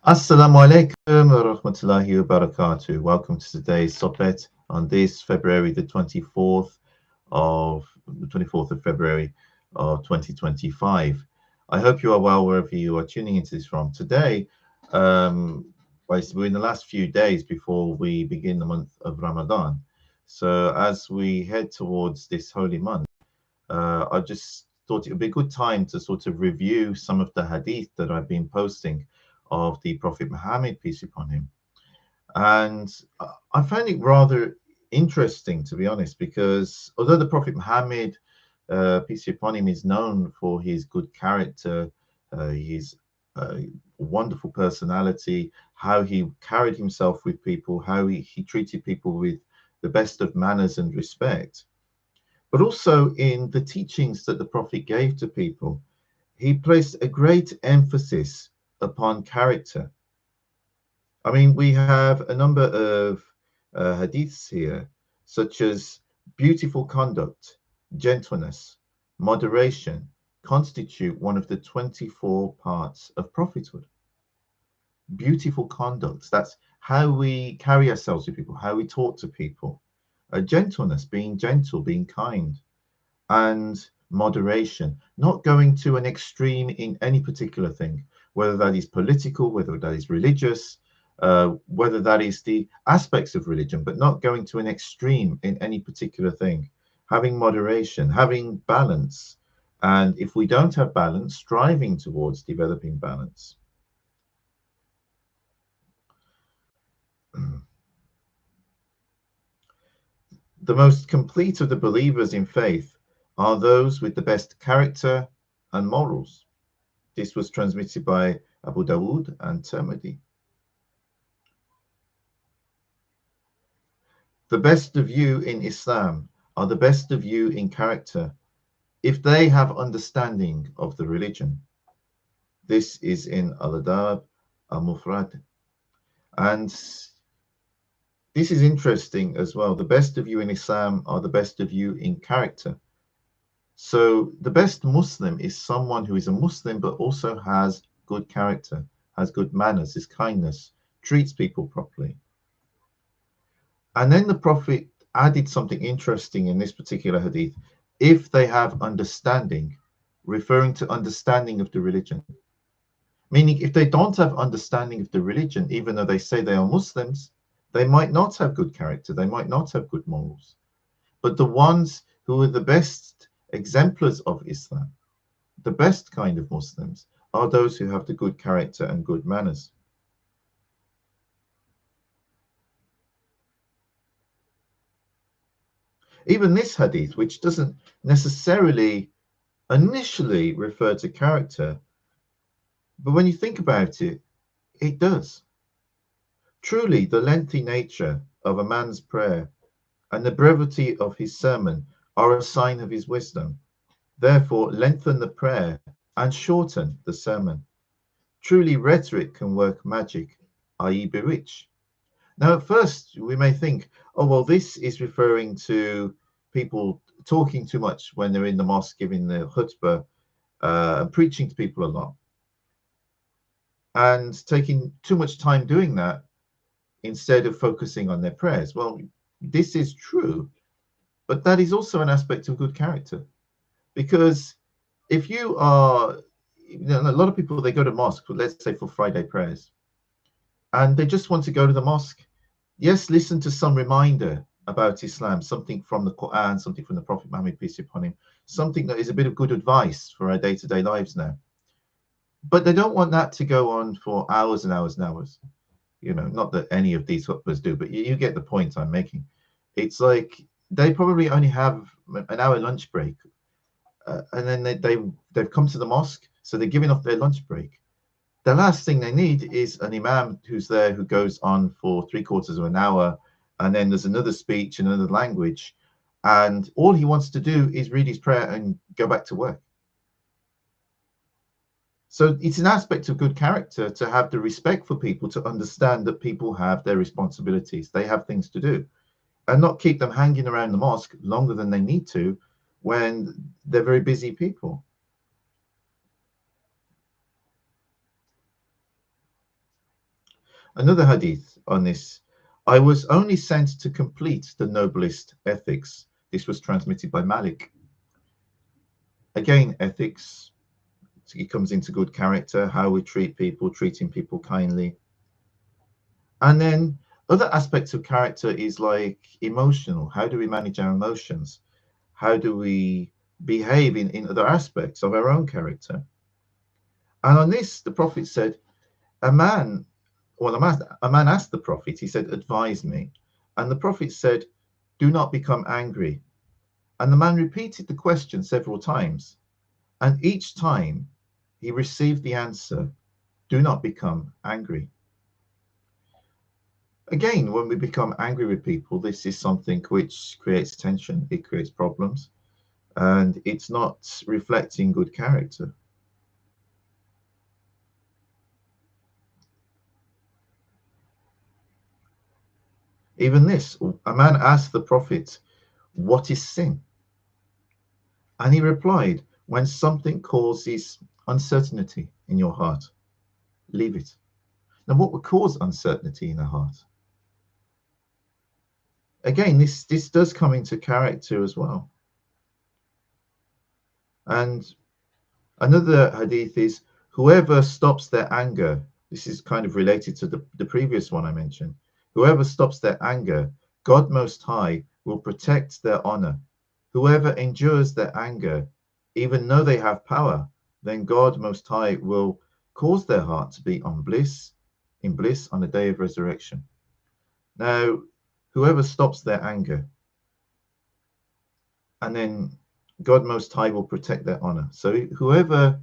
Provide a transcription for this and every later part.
Assalamu alaikum wa rahmatullahi wa barakatuh. Welcome to today's Sohbet on this February the 24th of February of 2025. I hope you are well wherever you are tuning into this from. Today, we're in the last few days before we begin the month of Ramadan. So as we head towards this holy month, I just thought it would be a good time to sort of review some of the hadith that I've been posting of the Prophet Muhammad, peace be upon him. And I find it rather interesting, to be honest, because although the Prophet Muhammad, peace be upon him, is known for his good character, his wonderful personality, how he carried himself with people, how he treated people with the best of manners and respect, but also in the teachings that the Prophet gave to people, he placed a great emphasis upon character. I mean, we have a number of hadiths here, such as beautiful conduct, gentleness, moderation, constitute one of the 24 parts of prophethood. Beautiful conduct, that's how we carry ourselves with people, how we talk to people. Gentleness, being gentle, being kind, and moderation, not going to an extreme in any particular thing, whether that is political, whether that is religious, whether that is the aspects of religion, but not going to an extreme in any particular thing. Having moderation, having balance. And if we don't have balance, striving towards developing balance. The most complete of the believers in faith are those with the best character and morals. This was transmitted by Abu Dawood and Tirmidhi. The best of you in Islam are the best of you in character if they have understanding of the religion. This is in Al-Adab al-Mufrad. And this is interesting as well. The best of you in Islam are the best of you in character. So the best Muslim is someone who is a Muslim but also has good character, has good manners, is kindness, treats people properly. And then the Prophet added something interesting in this particular hadith. If they have understanding, referring to understanding of the religion. Meaning if they don't have understanding of the religion, even though they say they are Muslims, they might not have good character, they might not have good morals. But the ones who are the best exemplars of Islam, the best kind of Muslims, are those who have the good character and good manners. Even this hadith, which doesn't necessarily initially refer to character, but when you think about it, it does. Truly, the lengthy nature of a man's prayer and the brevity of his sermon are a sign of his wisdom. Therefore, lengthen the prayer and shorten the sermon. Truly, rhetoric can work magic, i.e., bewitch. Now, at first, we may think, oh, well, this is referring to people talking too much when they're in the mosque, giving the khutbah, preaching to people a lot, and taking too much time doing that instead of focusing on their prayers. Well, this is true, but that is also an aspect of good character. Because if you are, a lot of people, they go to mosque, let's say for Friday prayers, and they just want to go to the mosque. Yes, listen to some reminder about Islam, something from the Quran, something from the Prophet Muhammad, peace be upon him, something that is a bit of good advice for our day-to-day lives now. But they don't want that to go on for hours and hours and hours. Not that any of these khutbahs do, but you get the point I'm making. It's like they probably only have an hour lunch break, and then they've come to the mosque, so they're giving off their lunch break. The last thing they need is an imam who's there who goes on for 3/4 of an hour, and then there's another speech in another language, and all he wants to do is read his prayer and go back to work. So it's an aspect of good character to have the respect for people, to understand that people have their responsibilities, they have things to do, and not keep them hanging around the mosque longer than they need to when they're very busy people. Another hadith on this: I was only sent to complete the noblest ethics. This was transmitted by Malik. Again, ethics, it comes into good character, how we treat people, treating people kindly. And then other aspects of character is like emotional. How do we manage our emotions? How do we behave in other aspects of our own character? And on this, the Prophet said, a man, a man asked the Prophet, he said, advise me. And the Prophet said, do not become angry. And the man repeated the question several times. And each time he received the answer, do not become angry. Again, when we become angry with people, this is something which creates tension, it creates problems, and it's not reflecting good character. Even this, a man asked the Prophet, what is sin? And he replied, when something causes uncertainty in your heart, leave it. Now, what would cause uncertainty in the heart? Again, this does come into character as well. And another hadith is, whoever stops their anger, this is kind of related to the previous one I mentioned, whoever stops their anger, God Most High will protect their honor. Whoever endures their anger, even though they have power, then God Most High will cause their heart to be in bliss on the day of resurrection. Now, whoever stops their anger, and then God Most High will protect their honor. So whoever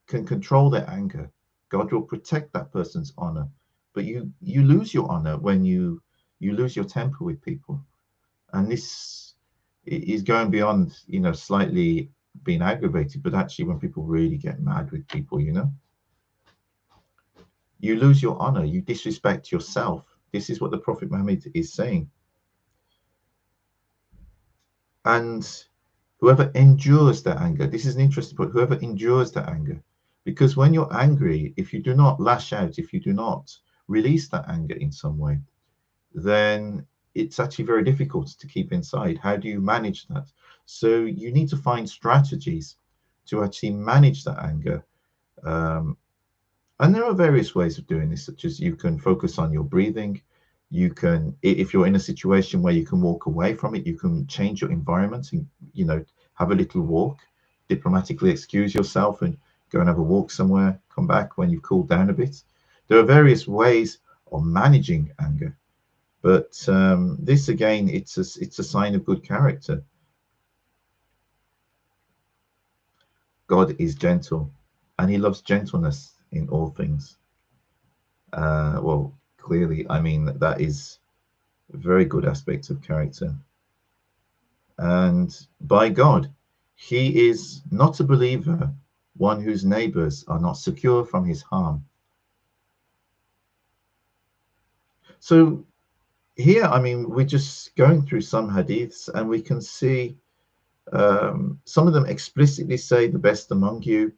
can control their anger, God will protect that person's honor. But you lose your honor when you lose your temper with people, and this is going beyond slightly being aggravated, but actually when people really get mad with people, you lose your honor, you disrespect yourself. This is what the Prophet Muhammad is saying. And whoever endures their anger, this is an interesting point, whoever endures their anger, because when you're angry, if you do not lash out, if you do not release that anger in some way, then it's actually very difficult to keep inside. How do you manage that? So you need to find strategies to actually manage that anger. And there are various ways of doing this, such as you can focus on your breathing. You can, if you're in a situation where you can walk away from it, you can change your environment and, have a little walk, diplomatically excuse yourself and go and have a walk somewhere, come back when you've cooled down a bit. There are various ways of managing anger. But this again, it's a sign of good character. God is gentle, and He loves gentleness in all things. Well, clearly, I mean that is a very good aspect of character. And by God, He is not a believer, one whose neighbors are not secure from His harm. So here, I mean, we're just going through some hadiths, and we can see some of them explicitly say the best among you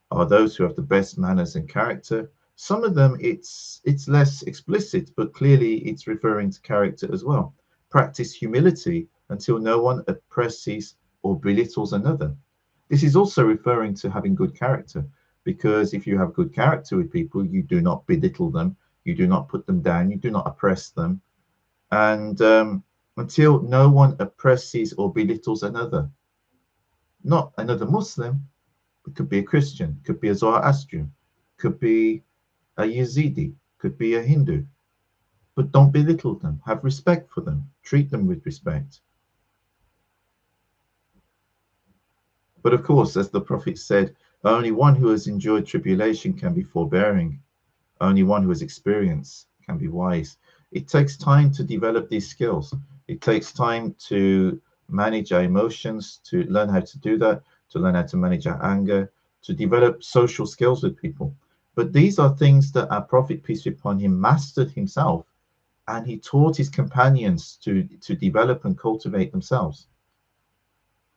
are those who have the best manners and character. Some of them it's less explicit, but clearly it's referring to character as well. Practice humility until no one oppresses or belittles another. This is also referring to having good character, because if you have good character with people, you do not belittle them, you do not put them down, you do not oppress them, and until no one oppresses or belittles another. Not another Muslim, it could be a Christian, could be a Zoroastrian, could be a Yazidi, could be a Hindu. But don't belittle them. Have respect for them. Treat them with respect. But of course, as the Prophet said, only one who has enjoyed tribulation can be forbearing. Only one who has experienced can be wise. It takes time to develop these skills. It takes time to manage our emotions, to learn how to do that, to learn how to manage our anger, to develop social skills with people. But these are things that our Prophet, peace be upon him, mastered himself, and he taught his companions to develop and cultivate themselves.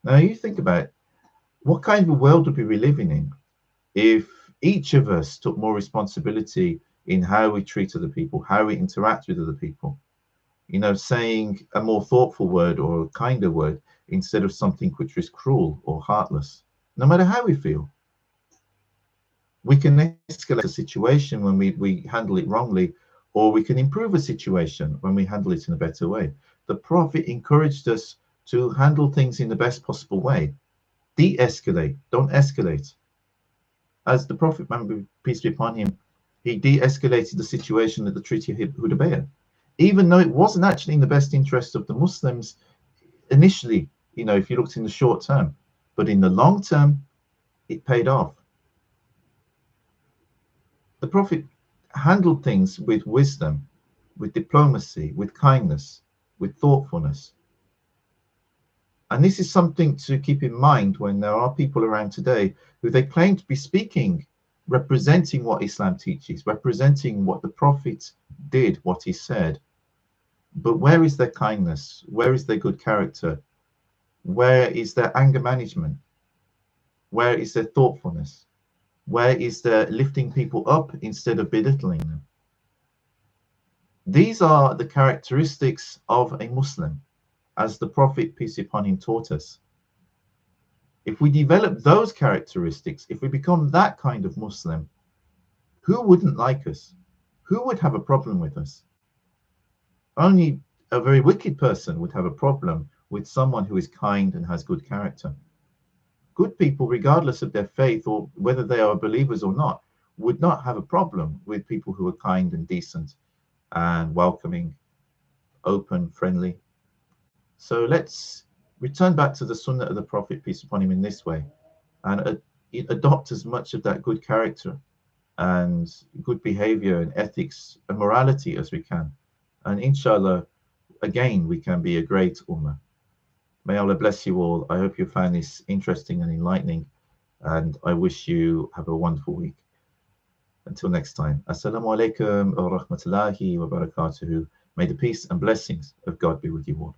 Now, you think about what kind of a world would we be living in if each of us took more responsibility in how we treat other people, how we interact with other people. You know, saying a more thoughtful word or a kinder word instead of something which is cruel or heartless. No matter how we feel, we can escalate a situation when we handle it wrongly, or we can improve a situation when we handle it in a better way. The Prophet encouraged us to handle things in the best possible way. De-escalate, don't escalate. As the Prophet, peace be upon him, he de-escalated the situation at the Treaty of Hudaybiyah, even though it wasn't actually in the best interest of the Muslims initially, you know, if you looked in the short term. But in the long term, it paid off. The Prophet handled things with wisdom, with diplomacy, with kindness, with thoughtfulness. And this is something to keep in mind when there are people around today who they claim to be speaking, representing what Islam teaches, representing what the Prophet did, what he said. But where is their kindness? Where is their good character? Where is their anger management? Where is their thoughtfulness? Where is their lifting people up instead of belittling them? These are the characteristics of a Muslim, as the Prophet, peace be upon him, taught us. If we develop those characteristics, if we become that kind of Muslim, who wouldn't like us? Who would have a problem with us? Only a very wicked person would have a problem with someone who is kind and has good character. Good people, regardless of their faith or whether they are believers or not, would not have a problem with people who are kind and decent and welcoming, open, friendly. So let's return back to the Sunnah of the Prophet, peace upon him, in this way, and adopt as much of that good character and good behavior and ethics and morality as we can. And inshallah, again, we can be a great ummah. May Allah bless you all. I hope you found this interesting and enlightening, and I wish you have a wonderful week. Until next time, Assalamu alaikum wa rahmatullahi wa barakatuhu. May the peace and blessings of God be with you all.